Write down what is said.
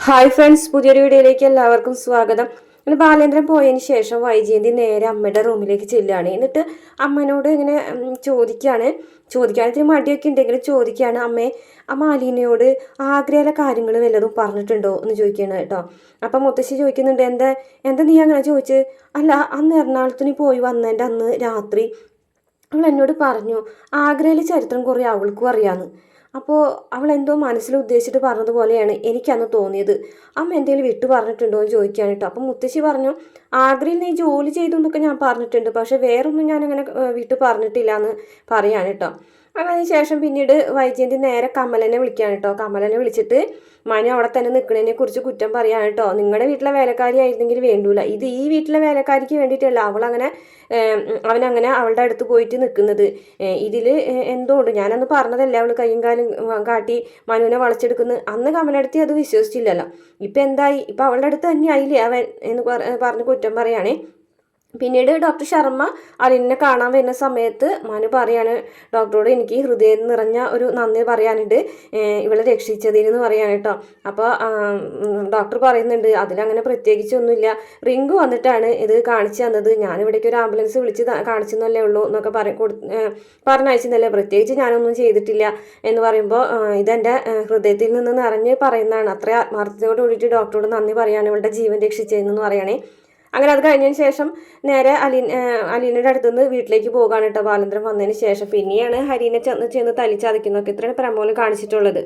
Hi friends, പുതിയൊരു വീഡിയോയിലേക്ക് എല്ലാവർക്കും സ്വാഗതം. ഇങ്ങനെ ബാലേന്ദ്രൻ പോയതിന് ശേഷം വൈജയന്തി നേരെ അമ്മയുടെ റൂമിലേക്ക് ചെല്ലുകയാണ്. എന്നിട്ട് അമ്മനോട് ഇങ്ങനെ ചോദിക്കാനത്തിന് മടിയൊക്കെ ഉണ്ടെങ്കിലും ചോദിക്കുകയാണ്, അമ്മേ അമ്മ അലീനയോട് ആഗ്രഹയിലെ കാര്യങ്ങൾ വല്ലതും പറഞ്ഞിട്ടുണ്ടോ എന്ന് ചോദിക്കുകയാണ് കേട്ടോ. അപ്പം മുത്തശ്ശി ചോദിക്കുന്നുണ്ട്, എന്താ എന്താ നീ അങ്ങനെ ചോദിച്ച്? അല്ല, അന്ന് എറണാകുളത്തിന് പോയി വന്നതിൻ്റെ അന്ന് രാത്രി അവൾ എന്നോട് പറഞ്ഞു ആഗ്രയിലെ ചരിത്രം കുറേ അവൾക്കും അറിയാമെന്ന്. അപ്പോൾ അവൾ എന്തോ മനസ്സിൽ ഉദ്ദേശിച്ചിട്ട് പറഞ്ഞതുപോലെയാണ് എനിക്കന്ന് തോന്നിയത്. അമ്മ എന്തെങ്കിലും വിട്ടു പറഞ്ഞിട്ടുണ്ടോ എന്ന് ചോദിക്കാൻ കേട്ടോ. അപ്പം മുത്തശ്ശി പറഞ്ഞു, ആഗ്രയിൽ നീ ജോലി ചെയ്തു എന്നൊക്കെ ഞാൻ പറഞ്ഞിട്ടുണ്ട്, പക്ഷെ വേറൊന്നും ഞാനങ്ങനെ വിട്ടു പറഞ്ഞിട്ടില്ല എന്ന് പറയാൻ കേട്ടോ. അതിന് ശേഷം പിന്നീട് വൈജയന്തി നേരെ കമലനെ വിളിക്കാൻ കേട്ടോ. കമലനെ വിളിച്ചിട്ട് മനു അവിടെ തന്നെ നിൽക്കുന്നതിനെ കുറിച്ച് കുറ്റം പറയാൻ കേട്ടോ. നിങ്ങളുടെ വീട്ടിലെ വേലക്കാരി ആയിരുന്നെങ്കിൽ വേണ്ടൂല, ഇത് ഈ വീട്ടിലെ വേലക്കാരിക്ക് വേണ്ടിയിട്ടല്ല അവനങ്ങനെ അവളുടെ അടുത്ത് പോയിട്ട് നിൽക്കുന്നത്. ഇതിൽ എന്തോണ്ട്, ഞാനന്ന് പറഞ്ഞതല്ലേ അവൾ കയ്യും കാലും കാട്ടി മനുവിനെ വളച്ചെടുക്കുന്നു. അന്ന് കമലടുത്ത് അത് വിശ്വസിച്ചില്ലല്ലോ. ഇപ്പം എന്തായി, ഇപ്പം അവളുടെ അടുത്ത് തന്നെ ആയില്ലേ അവൻ എന്ന് പറഞ്ഞ് കുറ്റം പറയുകയാണേ. പിന്നീട് ഡോക്ടർ ശർമ്മ അലിനെ കാണാൻ വരുന്ന സമയത്ത് മനു പറയാണ് ഡോക്ടറോട്, എനിക്ക് ഹൃദയം നിറഞ്ഞ ഒരു നന്ദി പറയാനുണ്ട് ഇവളെ രക്ഷിച്ചതിനെന്ന് പറയാൻ കേട്ടോ. അപ്പോൾ ഡോക്ടർ പറയുന്നുണ്ട്, അതിലങ്ങനെ പ്രത്യേകിച്ചൊന്നുമില്ല, റിങ്കു വന്നിട്ടാണ് ഇത് കാണിച്ചു തന്നത്, ഞാനിവിടേക്ക് ഒരു ആംബുലൻസ് വിളിച്ച് കാണിച്ചെന്നല്ലേ ഉള്ളൂ എന്നൊക്കെ പറഞ്ഞയച്ചെന്നല്ലേ, പ്രത്യേകിച്ച് ഞാനൊന്നും ചെയ്തിട്ടില്ല എന്ന് പറയുമ്പോൾ ഇതെൻ്റെ ഹൃദയത്തിൽ നിന്ന് നിറഞ്ഞ് പറയുന്നതാണ്, അത്ര ആത്മാർത്ഥതയോട് കൂടിയിട്ട് ഡോക്ടറോട് നന്ദി പറയാണ് ഇവളുടെ ജീവൻ രക്ഷിച്ചതെന്ന് പറയണേ. അങ്ങനെ അത് കഴിഞ്ഞതിന് ശേഷം നേരെ അലീനയുടെ അടുത്തുനിന്ന് വീട്ടിലേക്ക് പോകാണ് കേട്ടോ ബാലേന്ദ്രൻ വന്നതിന് ശേഷം. പിന്നെയാണ് ഹരീനെ ചെന്ന് തലിച്ചതയ്ക്കുന്നതൊക്കെ. ഇത്രയാണ് പ്രമോല് കാണിച്ചിട്ടുള്ളത്.